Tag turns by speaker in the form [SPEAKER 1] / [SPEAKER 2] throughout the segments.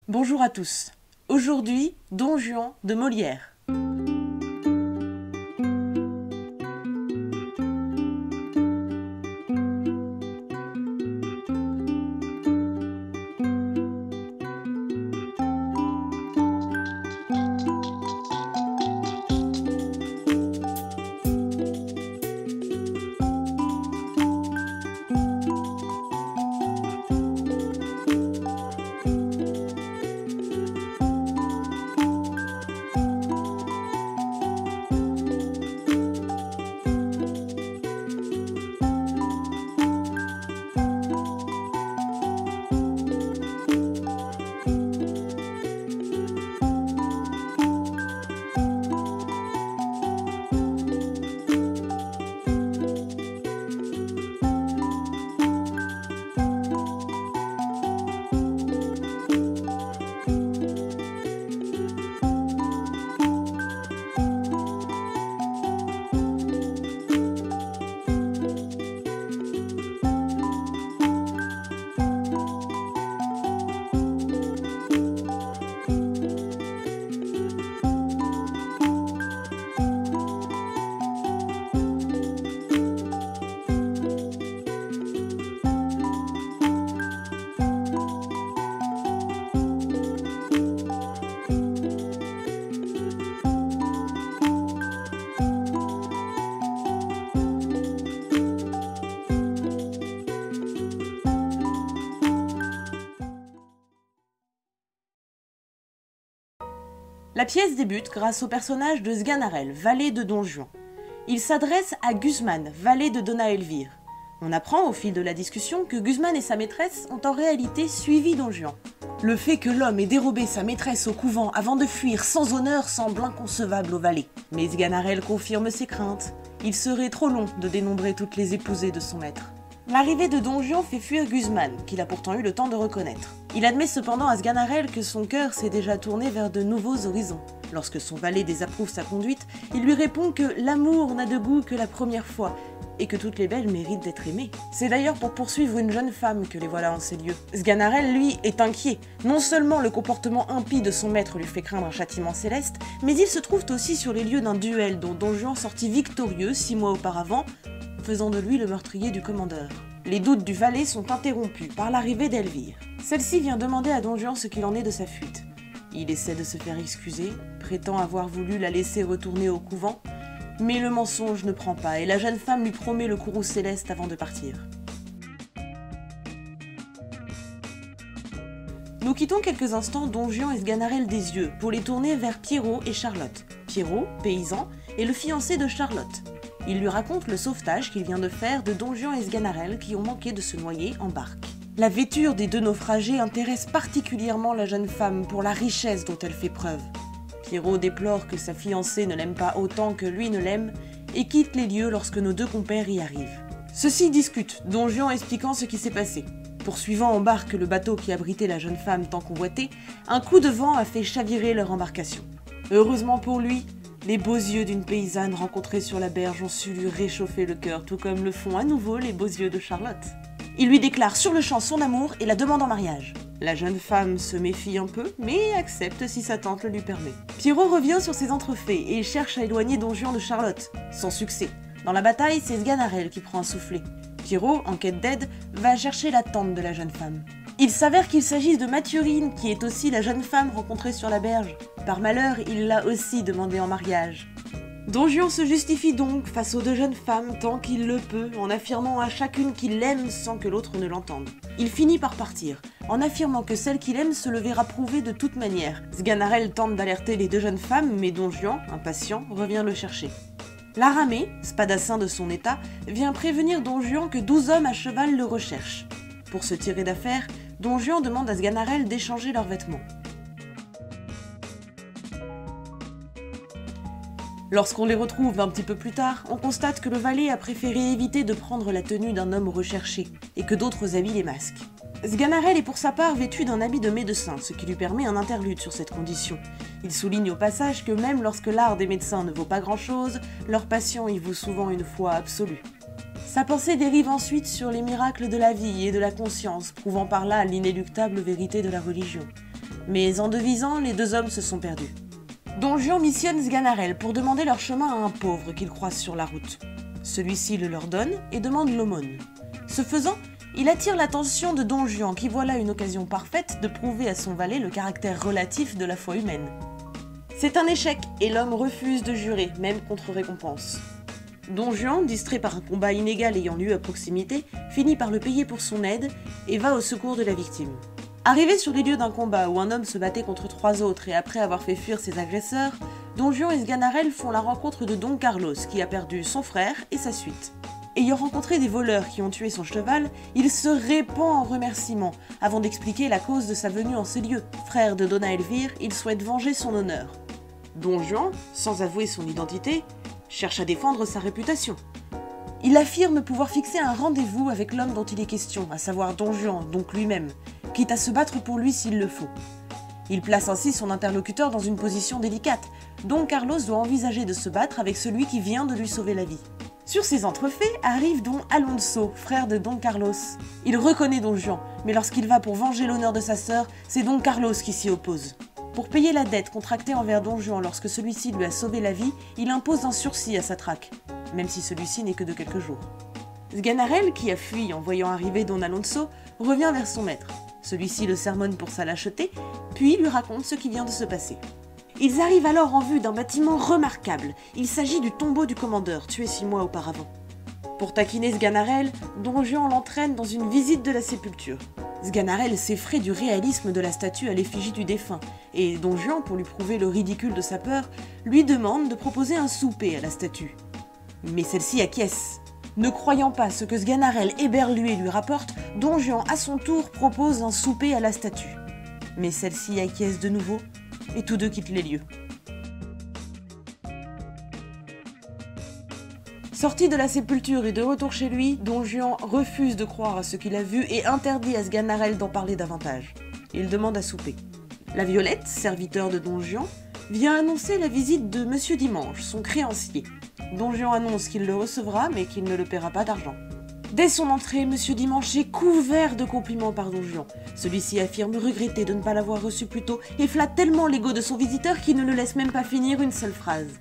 [SPEAKER 1] Bonjour à tous. Aujourd'hui, Don Juan de Molière. La pièce débute grâce au personnage de Sganarelle, valet de Don Juan. Il s'adresse à Guzman, valet de Dona Elvire. On apprend au fil de la discussion que Guzman et sa maîtresse ont en réalité suivi Don Juan. Le fait que l'homme ait dérobé sa maîtresse au couvent avant de fuir sans honneur semble inconcevable au valet. Mais Sganarelle confirme ses craintes. Il serait trop long de dénombrer toutes les épousées de son maître. L'arrivée de Don Juan fait fuir Guzman, qu'il a pourtant eu le temps de reconnaître. Il admet cependant à Sganarelle que son cœur s'est déjà tourné vers de nouveaux horizons. Lorsque son valet désapprouve sa conduite, il lui répond que l'amour n'a de goût que la première fois, et que toutes les belles méritent d'être aimées. C'est d'ailleurs pour poursuivre une jeune femme que les voilà en ces lieux. Sganarelle, lui, est inquiet. Non seulement le comportement impie de son maître lui fait craindre un châtiment céleste, mais il se trouve aussi sur les lieux d'un duel dont Don Juan sortit victorieux 6 mois auparavant, faisant de lui le meurtrier du commandeur. Les doutes du valet sont interrompus par l'arrivée d'Elvire. Celle-ci vient demander à Don Juan ce qu'il en est de sa fuite. Il essaie de se faire excuser, prétend avoir voulu la laisser retourner au couvent, mais le mensonge ne prend pas et la jeune femme lui promet le courroux céleste avant de partir. Nous quittons quelques instants Don Juan et Sganarelle des yeux pour les tourner vers Pierrot et Charlotte. Pierrot, paysan, est le fiancé de Charlotte. Il lui raconte le sauvetage qu'il vient de faire de Don Juan et Sganarelle qui ont manqué de se noyer en barque. La vêture des deux naufragés intéresse particulièrement la jeune femme pour la richesse dont elle fait preuve. Pierrot déplore que sa fiancée ne l'aime pas autant que lui ne l'aime et quitte les lieux lorsque nos deux compères y arrivent. Ceux-ci discutent, Don Juan expliquant ce qui s'est passé. Poursuivant en barque le bateau qui abritait la jeune femme tant convoitée, un coup de vent a fait chavirer leur embarcation. Heureusement pour lui, les beaux yeux d'une paysanne rencontrée sur la berge ont su lui réchauffer le cœur, tout comme le font à nouveau les beaux yeux de Charlotte. Il lui déclare sur le champ son amour et la demande en mariage. La jeune femme se méfie un peu, mais accepte si sa tante le lui permet. Pierrot revient sur ses entrefaits et cherche à éloigner Don Juan de Charlotte, sans succès. Dans la bataille, c'est Sganarelle qui prend un soufflet. Pierrot, en quête d'aide, va chercher la tante de la jeune femme. Il s'avère qu'il s'agit de Mathurine, qui est aussi la jeune femme rencontrée sur la berge. Par malheur, il l'a aussi demandée en mariage. Don Juan se justifie donc face aux deux jeunes femmes tant qu'il le peut, en affirmant à chacune qu'il l'aime sans que l'autre ne l'entende. Il finit par partir, en affirmant que celle qu'il aime se le verra prouver de toute manière. Sganarelle tente d'alerter les deux jeunes femmes, mais Don Juan, impatient, revient le chercher. Laramé, spadassin de son état, vient prévenir Don Juan que 12 hommes à cheval le recherchent. Pour se tirer d'affaire, Don Juan demande à Sganarelle d'échanger leurs vêtements. Lorsqu'on les retrouve un petit peu plus tard, on constate que le valet a préféré éviter de prendre la tenue d'un homme recherché, et que d'autres habits les masquent. Sganarelle est pour sa part vêtu d'un habit de médecin, ce qui lui permet un interlude sur cette condition. Il souligne au passage que même lorsque l'art des médecins ne vaut pas grand-chose, leurs patients y vouent souvent une foi absolue. Sa pensée dérive ensuite sur les miracles de la vie et de la conscience, prouvant par là l'inéluctable vérité de la religion. Mais en devisant, les deux hommes se sont perdus. Don Juan missionne Sganarelle pour demander leur chemin à un pauvre qu'ils croisent sur la route. Celui-ci le leur donne et demande l'aumône. Ce faisant, il attire l'attention de Don Juan qui voit là une occasion parfaite de prouver à son valet le caractère relatif de la foi humaine. C'est un échec et l'homme refuse de jurer, même contre récompense. Don Juan, distrait par un combat inégal ayant lieu à proximité, finit par le payer pour son aide et va au secours de la victime. Arrivé sur les lieux d'un combat où un homme se battait contre 3 autres et après avoir fait fuir ses agresseurs, Don Juan et Sganarelle font la rencontre de Don Carlos qui a perdu son frère et sa suite. Ayant rencontré des voleurs qui ont tué son cheval, il se répand en remerciements avant d'expliquer la cause de sa venue en ces lieux. Frère de Dona Elvire, il souhaite venger son honneur. Don Juan, sans avouer son identité, cherche à défendre sa réputation. Il affirme pouvoir fixer un rendez-vous avec l'homme dont il est question, à savoir Don Juan, donc lui-même, quitte à se battre pour lui s'il le faut. Il place ainsi son interlocuteur dans une position délicate. Don Carlos doit envisager de se battre avec celui qui vient de lui sauver la vie. Sur ces entrefaits arrive Don Alonso, frère de Don Carlos. Il reconnaît Don Juan, mais lorsqu'il va pour venger l'honneur de sa sœur, c'est Don Carlos qui s'y oppose. Pour payer la dette contractée envers Don Juan lorsque celui-ci lui a sauvé la vie, il impose un sursis à sa traque, même si celui-ci n'est que de quelques jours. Sganarelle, qui a fui en voyant arriver Don Alonso, revient vers son maître. Celui-ci le sermonne pour sa lâcheté, puis lui raconte ce qui vient de se passer. Ils arrivent alors en vue d'un bâtiment remarquable. Il s'agit du tombeau du commandeur, tué 6 mois auparavant. Pour taquiner Sganarelle, Don Juan l'entraîne dans une visite de la sépulture. Sganarelle s'effraie du réalisme de la statue à l'effigie du défunt, et Don Juan, pour lui prouver le ridicule de sa peur, lui demande de proposer un souper à la statue. Mais celle-ci acquiesce. Ne croyant pas ce que Sganarelle éberlué lui rapporte, Don Juan à son tour propose un souper à la statue. Mais celle-ci acquiesce de nouveau, et tous deux quittent les lieux. Sorti de la sépulture et de retour chez lui, Don Juan refuse de croire à ce qu'il a vu et interdit à Sganarelle d'en parler davantage. Il demande à souper. La Violette, serviteur de Don Juan, vient annoncer la visite de Monsieur Dimanche, son créancier. Don Juan annonce qu'il le recevra, mais qu'il ne le paiera pas d'argent. Dès son entrée, Monsieur Dimanche est couvert de compliments par Don Juan. Celui-ci affirme regretter de ne pas l'avoir reçu plus tôt et flatte tellement l'ego de son visiteur qu'il ne le laisse même pas finir une seule phrase.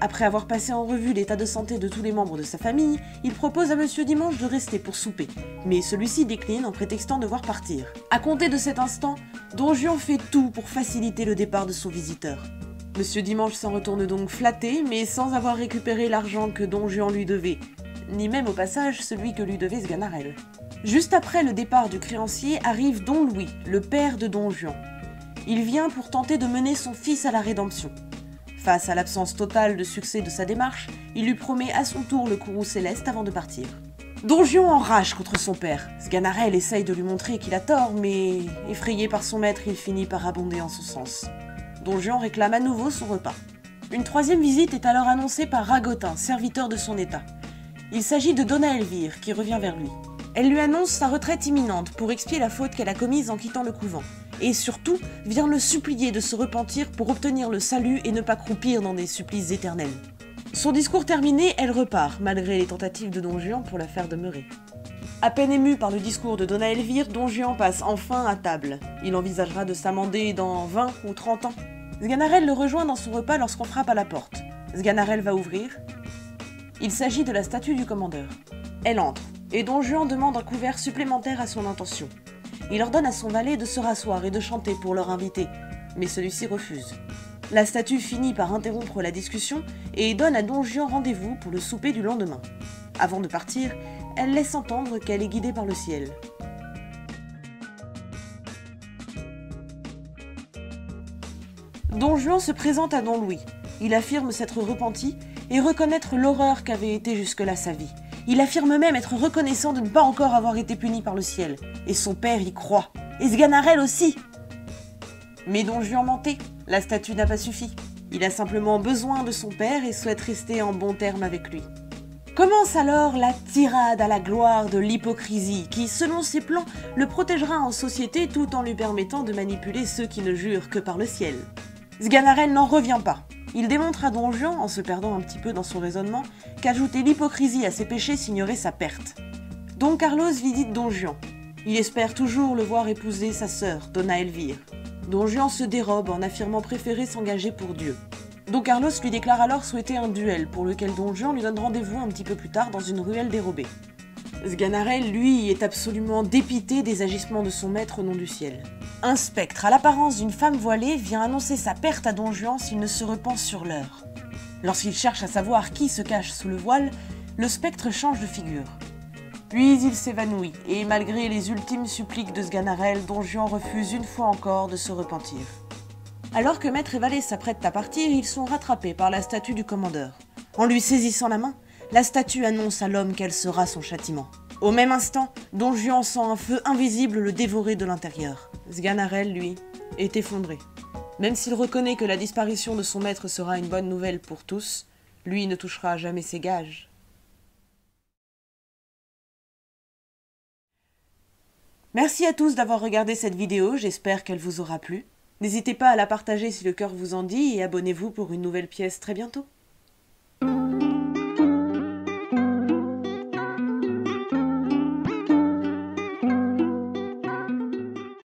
[SPEAKER 1] Après avoir passé en revue l'état de santé de tous les membres de sa famille, il propose à Monsieur Dimanche de rester pour souper, mais celui-ci décline en prétextant devoir partir. À compter de cet instant, Don Juan fait tout pour faciliter le départ de son visiteur. Monsieur Dimanche s'en retourne donc flatté, mais sans avoir récupéré l'argent que Don Juan lui devait, ni même au passage celui que lui devait Sganarelle. Juste après le départ du créancier arrive Don Louis, le père de Don Juan. Il vient pour tenter de mener son fils à la rédemption. Face à l'absence totale de succès de sa démarche, il lui promet à son tour le courroux céleste avant de partir. Don Juan enrage contre son père. Sganarelle essaye de lui montrer qu'il a tort, mais effrayé par son maître, il finit par abonder en son sens. Don Juan réclame à nouveau son repas. Une troisième visite est alors annoncée par Ragotin, serviteur de son état. Il s'agit de Dona Elvire, qui revient vers lui. Elle lui annonce sa retraite imminente pour expier la faute qu'elle a commise en quittant le couvent. Et surtout, vient le supplier de se repentir pour obtenir le salut et ne pas croupir dans des supplices éternels. Son discours terminé, elle repart, malgré les tentatives de Don Juan pour la faire demeurer. À peine ému par le discours de Dona Elvire, Don Juan passe enfin à table. Il envisagera de s'amender dans 20 ou 30 ans. Sganarelle le rejoint dans son repas lorsqu'on frappe à la porte. Sganarelle va ouvrir. Il s'agit de la statue du commandeur. Elle entre, et Don Juan demande un couvert supplémentaire à son intention. Il ordonne à son valet de se rasseoir et de chanter pour leur inviter, mais celui-ci refuse. La statue finit par interrompre la discussion et donne à Don Juan rendez-vous pour le souper du lendemain. Avant de partir, elle laisse entendre qu'elle est guidée par le ciel. Don Juan se présente à Don Louis. Il affirme s'être repenti et reconnaître l'horreur qu'avait été jusque-là sa vie. Il affirme même être reconnaissant de ne pas encore avoir été puni par le ciel. Et son père y croit. Et Sganarelle aussi. Mais Don Juan mentait. La statue n'a pas suffi. Il a simplement besoin de son père et souhaite rester en bons termes avec lui. Commence alors la tirade à la gloire de l'hypocrisie qui, selon ses plans, le protégera en société tout en lui permettant de manipuler ceux qui ne jurent que par le ciel. Sganarelle n'en revient pas. Il démontre à Don Juan, en se perdant un petit peu dans son raisonnement, qu'ajouter l'hypocrisie à ses péchés signerait sa perte. Don Carlos visite Don Juan. Il espère toujours le voir épouser sa sœur, Dona Elvire. Don Juan se dérobe en affirmant préférer s'engager pour Dieu. Don Carlos lui déclare alors souhaiter un duel, pour lequel Don Juan lui donne rendez-vous un petit peu plus tard dans une ruelle dérobée. Sganarelle, lui, est absolument dépité des agissements de son maître au nom du ciel. Un spectre à l'apparence d'une femme voilée vient annoncer sa perte à Don Juan s'il ne se repent sur l'heure. Lorsqu'il cherche à savoir qui se cache sous le voile, le spectre change de figure. Puis il s'évanouit, et malgré les ultimes suppliques de Sganarelle, Don Juan refuse une fois encore de se repentir. Alors que maître et valet s'apprêtent à partir, ils sont rattrapés par la statue du commandeur. En lui saisissant la main, la statue annonce à l'homme quel sera son châtiment. Au même instant, Don Juan sent un feu invisible le dévorer de l'intérieur. Sganarelle, lui, est effondré. Même s'il reconnaît que la disparition de son maître sera une bonne nouvelle pour tous, lui ne touchera jamais ses gages. Merci à tous d'avoir regardé cette vidéo, j'espère qu'elle vous aura plu. N'hésitez pas à la partager si le cœur vous en dit et abonnez-vous pour une nouvelle pièce très bientôt.